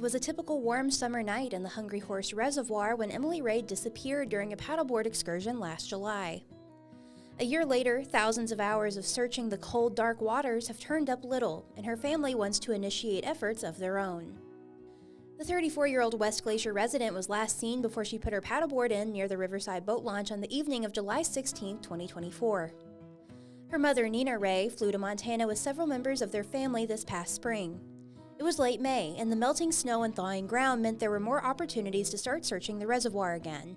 It was a typical warm summer night in the Hungry Horse Reservoir when Emily Rea disappeared during a paddleboard excursion last July. A year later, thousands of hours of searching the cold, dark waters have turned up little, and her family wants to initiate efforts of their own. The 34-year-old West Glacier resident was last seen before she put her paddleboard in near the Riverside boat launch on the evening of July 16, 2024. Her mother, Nina Rea, flew to Montana with several members of their family this past spring. It was late May, and the melting snow and thawing ground meant there were more opportunities to start searching the reservoir again.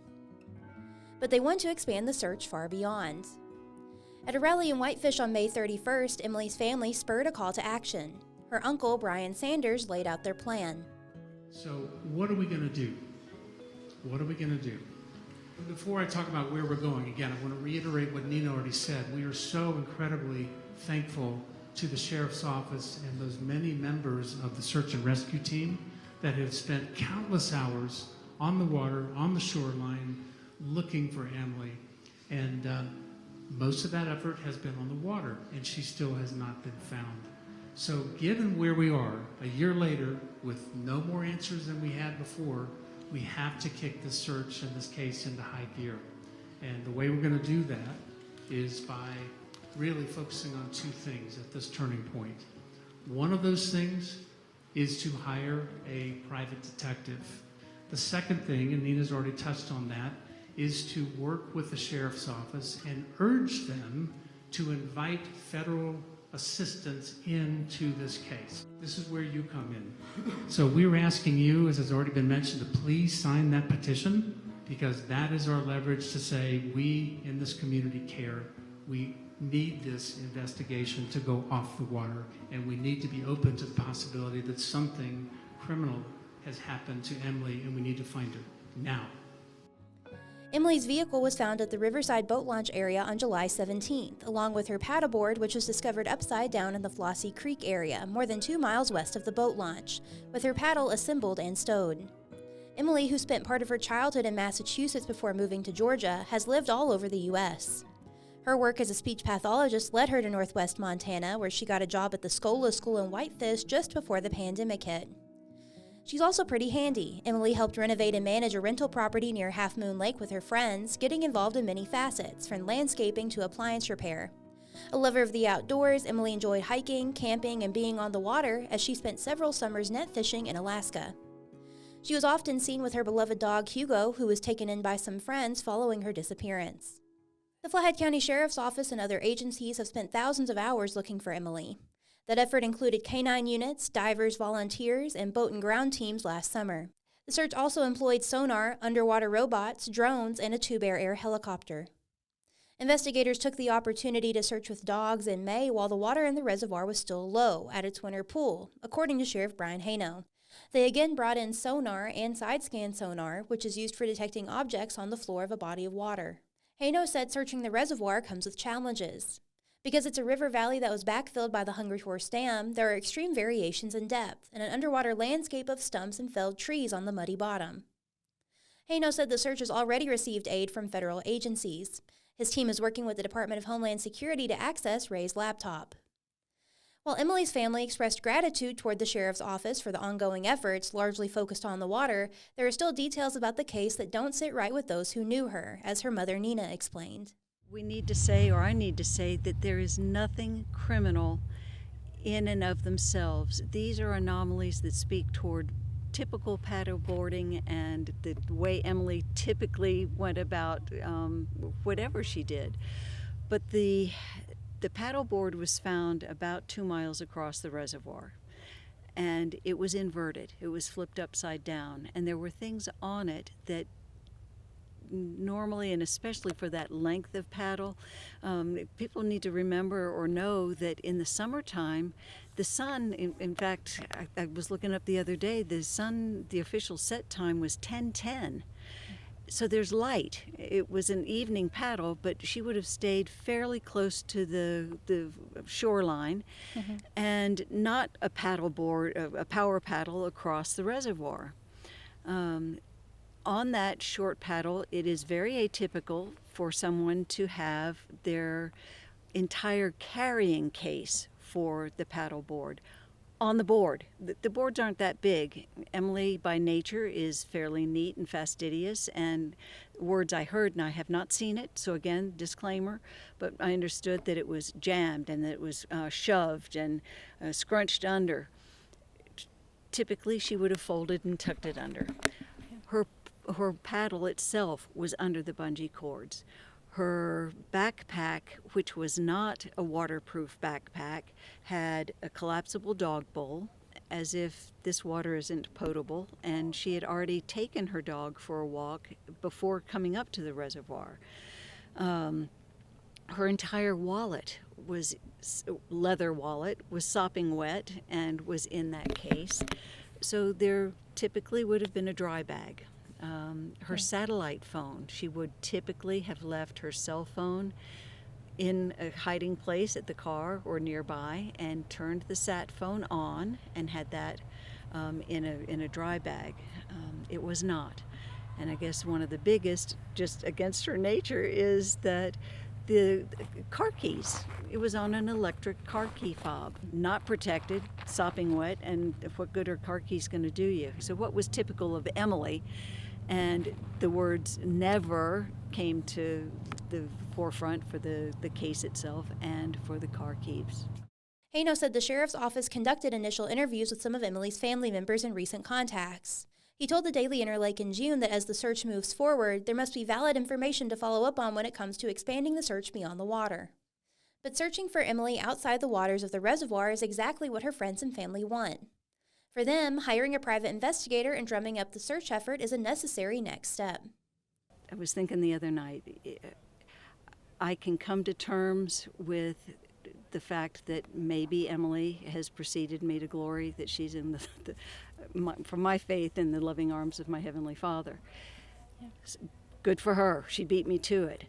But they want to expand the search far beyond. At a rally in Whitefish on May 31st, Emily's family spurred a call to action. Her uncle, Brian Sanders, laid out their plan. So what are we going to do? What are we going to do? Before I talk about where we're going, again, I want to reiterate what Nina already said. We are so incredibly thankful to the Sheriff's Office and those many members of the search and rescue team that have spent countless hours on the water, on the shoreline, looking for Emily. And most of that effort has been on the water, and she still has not been found. So given where we are, a year later, with no more answers than we had before, we have to kick this search, in this case, into high gear. And the way we're going to do that is by really focusing on two things at this turning point. One of those things is to hire a private detective. The second thing, and Nina's already touched on that, is to work with the Sheriff's Office and urge them to invite federal assistance into this case. This is where you come in. So we're asking you, as has already been mentioned, to please sign that petition, because that is our leverage to say we in this community care. We need this investigation to go off the water, and we need to be open to the possibility that something criminal has happened to Emily, and we need to find her now. Emily's vehicle was found at the Riverside boat launch area on July 17th, along with her paddleboard, which was discovered upside down in the Flossie Creek area, more than 2 miles west of the boat launch, with her paddle assembled and stowed. Emily, who spent part of her childhood in Massachusetts before moving to Georgia, has lived all over the U.S. Her work as a speech pathologist led her to Northwest Montana, where she got a job at the Scola School in Whitefish just before the pandemic hit. She's also pretty handy. Emily helped renovate and manage a rental property near Half Moon Lake with her friends, getting involved in many facets, from landscaping to appliance repair. A lover of the outdoors, Emily enjoyed hiking, camping, and being on the water, as she spent several summers net fishing in Alaska. She was often seen with her beloved dog Hugo, who was taken in by some friends following her disappearance. The Flathead County Sheriff's Office and other agencies have spent thousands of hours looking for Emily. That effort included canine units, divers, volunteers, and boat and ground teams last summer. The search also employed sonar, underwater robots, drones, and a tube air helicopter. Investigators took the opportunity to search with dogs in May while the water in the reservoir was still low at its winter pool, according to Sheriff Brian Haino. They again brought in sonar and side-scan sonar, which is used for detecting objects on the floor of a body of water. Haino said searching the reservoir comes with challenges. Because it's a river valley that was backfilled by the Hungry Horse Dam, there are extreme variations in depth and an underwater landscape of stumps and felled trees on the muddy bottom. Haino said the search has already received aid from federal agencies. His team is working with the Department of Homeland Security to access Ray's laptop. While Emily's family expressed gratitude toward the Sheriff's Office for the ongoing efforts, largely focused on the water, there are still details about the case that don't sit right with those who knew her, as her mother Nina explained. We need to say, or I need to say, that there is nothing criminal in and of themselves. These are anomalies that speak toward typical paddleboarding and the way Emily typically went about whatever she did. But the paddleboard was found about 2 miles across the reservoir, and it was inverted. It was flipped upside down, and there were things on it that normally, and especially for that length of paddle, people need to remember or know that in the summertime, the sun, in fact, I was looking up the other day, the official set time was 10:10. So there's light. It was an evening paddle, but she would have stayed fairly close to the shoreline, and not a paddleboard, a power paddle across the reservoir. On that short paddle, it is very atypical for someone to have their entire carrying case for the paddleboard on the board. The boards aren't that big. Emily, by nature, is fairly neat and fastidious, and words I heard, and I have not seen it, so again, disclaimer, but I understood that it was jammed and that it was shoved and scrunched under. Typically, she would have folded and tucked it under. Her paddle itself was under the bungee cords. Her backpack, which was not a waterproof backpack, had a collapsible dog bowl, as if this water isn't potable, and she had already taken her dog for a walk before coming up to the reservoir. Her entire wallet leather wallet was sopping wet and was in that case. So there typically would have been a dry bag. Her satellite phone, she would typically have left her cell phone in a hiding place at the car or nearby and turned the sat phone on and had that in a dry bag. It was not. And I guess one of the biggest, just against her nature, is that the car keys, it was on an electric car key fob, not protected, sopping wet, and what good are car keys going to do you? So what was typical of Emily, and the words never came to the forefront for the case itself and for the car keys. Haino said the sheriff's office conducted initial interviews with some of Emily's family members and recent contacts. He told the Daily Interlake in June that as the search moves forward, there must be valid information to follow up on when it comes to expanding the search beyond the water. But searching for Emily outside the waters of the reservoir is exactly what her friends and family want. For them, hiring a private investigator and drumming up the search effort is a necessary next step. I was thinking the other night, I can come to terms with the fact that maybe Emily has preceded me to glory, that she's in for my faith in the loving arms of my Heavenly Father. Yeah. Good for her. She beat me to it.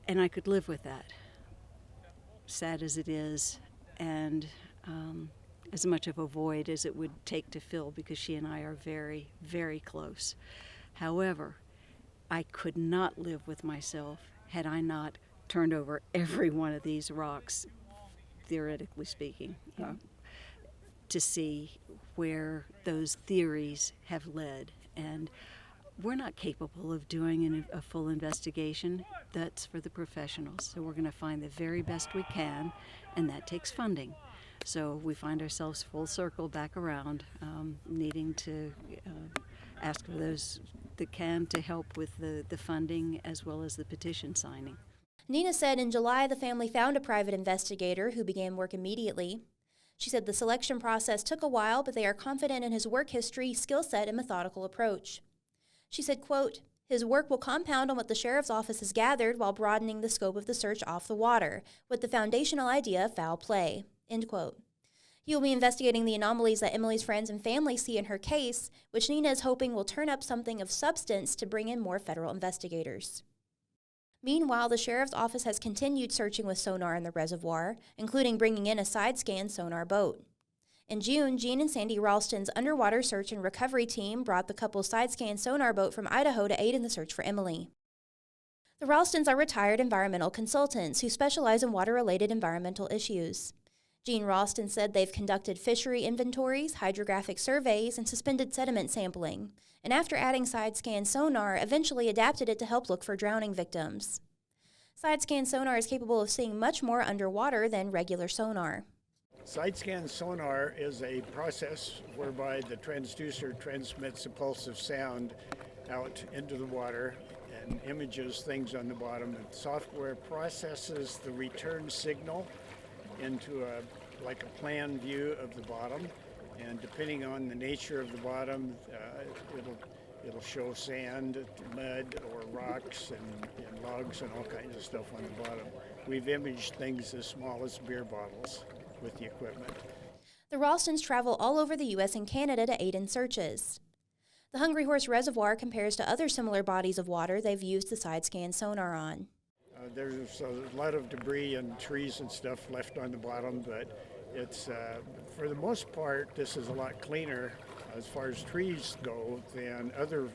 And I could live with that, sad as it is, and as much of a void as it would take to fill, because she and I are very, very close. However, I could not live with myself had I not turned over every one of these rocks, theoretically speaking, to see where those theories have led. And we're not capable of doing a full investigation. That's for the professionals. So we're going to find the very best we can, and that takes funding. So we find ourselves full circle back around, needing to ask for those that can to help with the funding as well as the petition signing. Nina said in July the family found a private investigator who began work immediately. She said the selection process took a while, but they are confident in his work history, skill set, and methodical approach. She said, quote, "His work will compound on what the sheriff's office has gathered while broadening the scope of the search off the water, with the foundational idea of foul play," end quote. He will be investigating the anomalies that Emily's friends and family see in her case, which Nina is hoping will turn up something of substance to bring in more federal investigators. Meanwhile, the sheriff's office has continued searching with sonar in the reservoir, including bringing in a side-scan sonar boat. In June, Gene and Sandy Ralston's underwater search and recovery team brought the couple's side-scan sonar boat from Idaho to aid in the search for Emily. The Ralstons are retired environmental consultants who specialize in water-related environmental issues. Gene Ralston said they've conducted fishery inventories, hydrographic surveys, and suspended sediment sampling, and after adding side-scan sonar, eventually adapted it to help look for drowning victims. Side-scan sonar is capable of seeing much more underwater than regular sonar. Side-scan sonar is a process whereby the transducer transmits a pulse of sound out into the water and images things on the bottom. And software processes the return signal into a plan view of the bottom, and depending on the nature of the bottom, it'll show sand, mud, or rocks and logs and all kinds of stuff on the bottom. We've imaged things as small as beer bottles with the equipment. The Ralstons travel all over the U.S. and Canada to aid in searches. The Hungry Horse Reservoir compares to other similar bodies of water they've used the side-scan sonar on. There's a lot of debris and trees and stuff left on the bottom, but it's, for the most part, this is a lot cleaner as far as trees go than other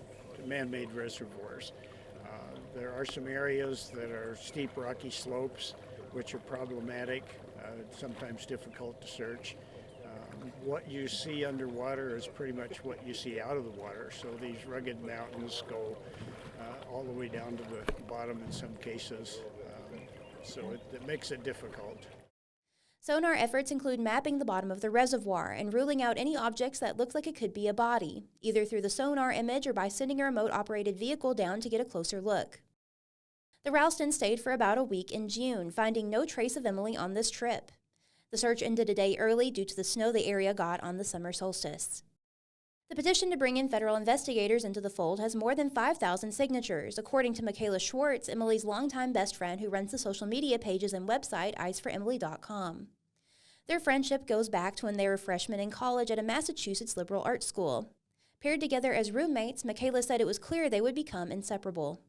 man-made reservoirs. There are some areas that are steep, rocky slopes, which are problematic, sometimes difficult to search. what you see underwater is pretty much what you see out of the water. So these rugged mountains go all the way down to the bottom in some cases. So it makes it difficult. Sonar efforts include mapping the bottom of the reservoir and ruling out any objects that look like it could be a body, either through the sonar image or by sending a remote-operated vehicle down to get a closer look. The Ralstons stayed for about a week in June, finding no trace of Emily on this trip. The search ended a day early due to the snow the area got on the summer solstice. The petition to bring in federal investigators into the fold has more than 5,000 signatures, according to Michaela Schwartz, Emily's longtime best friend who runs the social media pages and website eyesforemily.com. Their friendship goes back to when they were freshmen in college at a Massachusetts liberal arts school. Paired together as roommates, Michaela said it was clear they would become inseparable.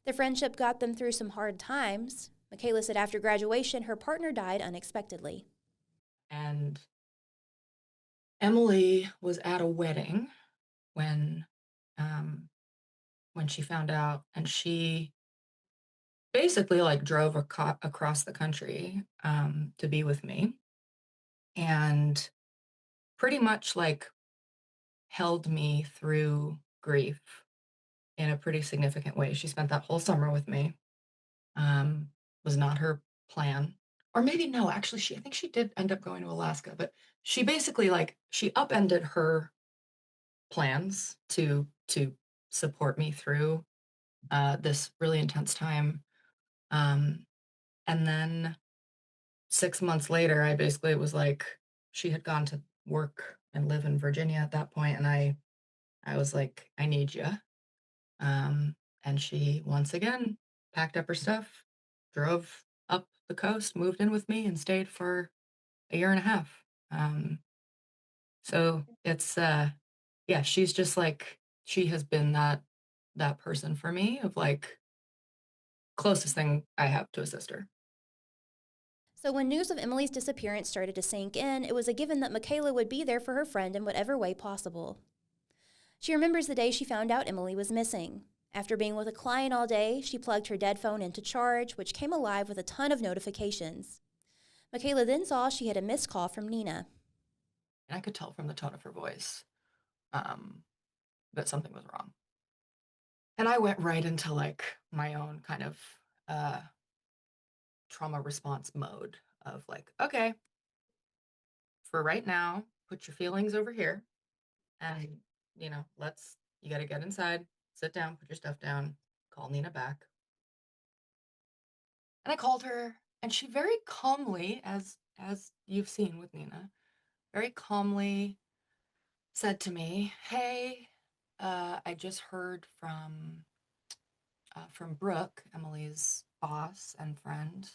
Their friendship got them through some hard times. Michaela said after graduation, her partner died unexpectedly. And Emily was at a wedding when she found out, and she basically like drove across the country to be with me, and pretty much like held me through grief in a pretty significant way. She spent that whole summer with me. Was not her plan. Or maybe no, actually I think she did end up going to Alaska, but she basically she upended her plans to support me through this really intense time. And then 6 months later, I basically was like, she had gone to work and live in Virginia at that point, and I was like, I need you. And she once again packed up her stuff, drove up the coast, moved in with me, and stayed for a year and a half. So it's yeah, she's just like, she has been that person for me, of like closest thing I have to a sister. So when news of Emily's disappearance started to sink in, it was a given that Michaela would be there for her friend in whatever way possible. She remembers the day she found out Emily was missing. After being with a client all day, she plugged her dead phone into charge, which came alive with a ton of notifications. Michaela then saw she had a missed call from Nina. And I could tell from the tone of her voice that something was wrong. And I went right into like my own kind of trauma response mode of like, okay, for right now, put your feelings over here, and you got to get inside, sit down, put your stuff down, call Nina back. And I called her, and she very calmly, as you've seen with Nina, very calmly said to me, hey, I just heard from Brooke, Emily's boss and friend,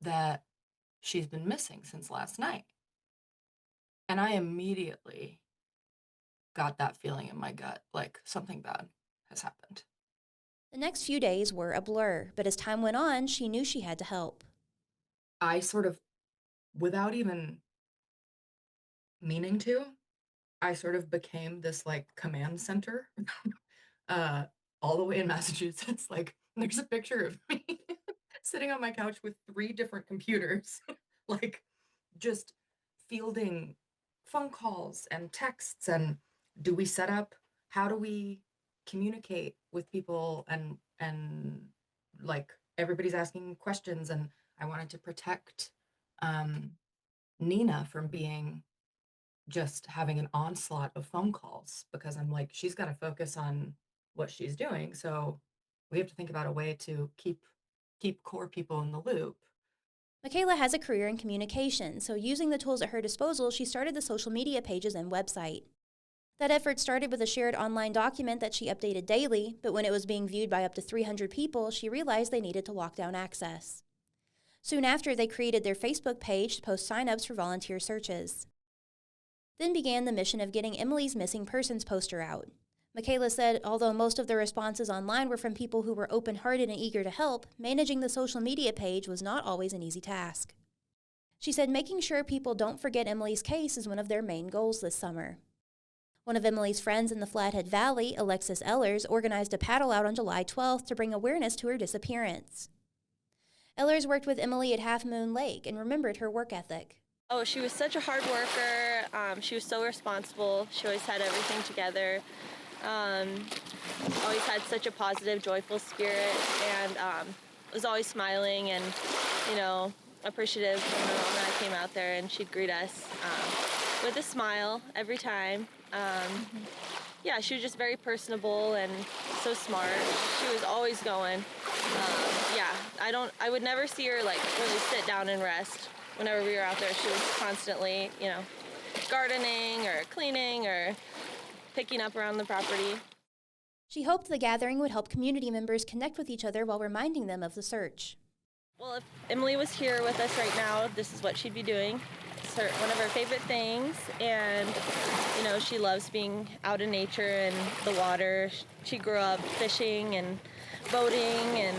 that she's been missing since last night. And I immediately got that feeling in my gut, like something bad has happened. The next few days were a blur, but as time went on, she knew she had to help. I sort of, without even meaning to, I sort of became this like command center all the way in Massachusetts. Like, there's a picture of me sitting on my couch with 3 different computers, like just fielding phone calls and texts, and do we set up, how do we communicate with people, and like everybody's asking questions, and I wanted to protect Nina from being just having an onslaught of phone calls, because I'm like, she's got to focus on what she's doing, so we have to think about a way to keep core people in the loop. Michaela has a career in communication, so using the tools at her disposal, she started the social media pages and website. That effort started with a shared online document that she updated daily, but when it was being viewed by up to 300 people, she realized they needed to lock down access. Soon after, they created their Facebook page to post sign-ups for volunteer searches. Then began the mission of getting Emily's missing persons poster out. Michaela said although most of the responses online were from people who were open-hearted and eager to help, managing the social media page was not always an easy task. She said making sure people don't forget Emily's case is one of their main goals this summer. One of Emily's friends in the Flathead Valley, Alexis Ehlers, organized a paddle out on July 12th to bring awareness to her disappearance. Ehlers worked with Emily at Half Moon Lake and remembered her work ethic. Oh, she was such a hard worker. She was so responsible. She always had everything together. Always had such a positive, joyful spirit, and was always smiling and, appreciative when I came out there, and she'd greet us with a smile every time. Yeah, she was just very personable and so smart. She was always going. Yeah, I would never see her like really sit down and rest. Whenever we were out there, she was constantly, gardening or cleaning or picking up around the property. She hoped the gathering would help community members connect with each other while reminding them of the search. Well, if Emily was here with us right now, this is what she'd be doing. It's one of her favorite things, and, she loves being out in nature and the water. She grew up fishing and boating, and,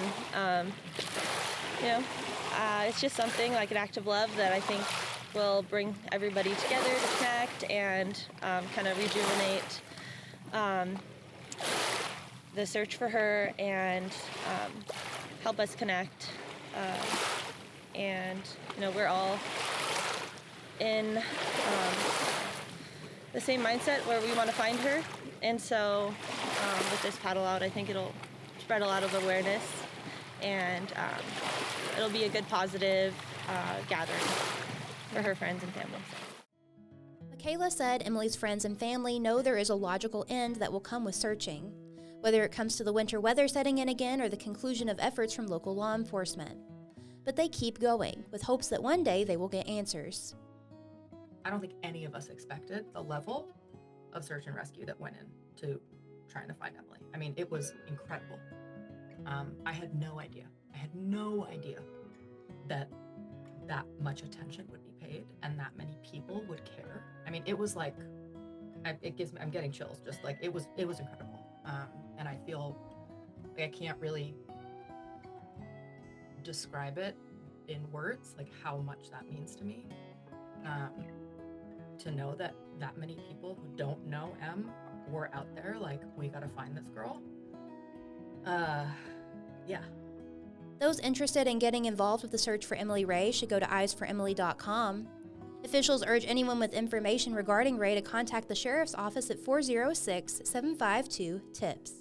it's just something like an act of love that I think will bring everybody together to connect and kind of rejuvenate the search for her and help us connect. And, we're all in the same mindset where we want to find her. And so with this paddle out, I think it'll spread a lot of awareness, and it'll be a good positive gathering for her friends and family. Michaela said Emily's friends and family know there is a logical end that will come with searching, whether it comes to the winter weather setting in again or the conclusion of efforts from local law enforcement. But they keep going, with hopes that one day they will get answers. I don't think any of us expected the level of search and rescue that went into trying to find Emily. I mean, it was incredible. I had no idea that much attention would be paid and that many people would care. I mean, it was like, I'm getting chills, just like, it was incredible. And I feel like I can't really describe it in words, like how much that means to me. To know that many people who don't know Em were out there, like, we gotta find this girl. Yeah. Those interested in getting involved with the search for Emily Rea should go to eyesforemily.com. Officials urge anyone with information regarding Rea to contact the Sheriff's Office at 406-752-TIPS.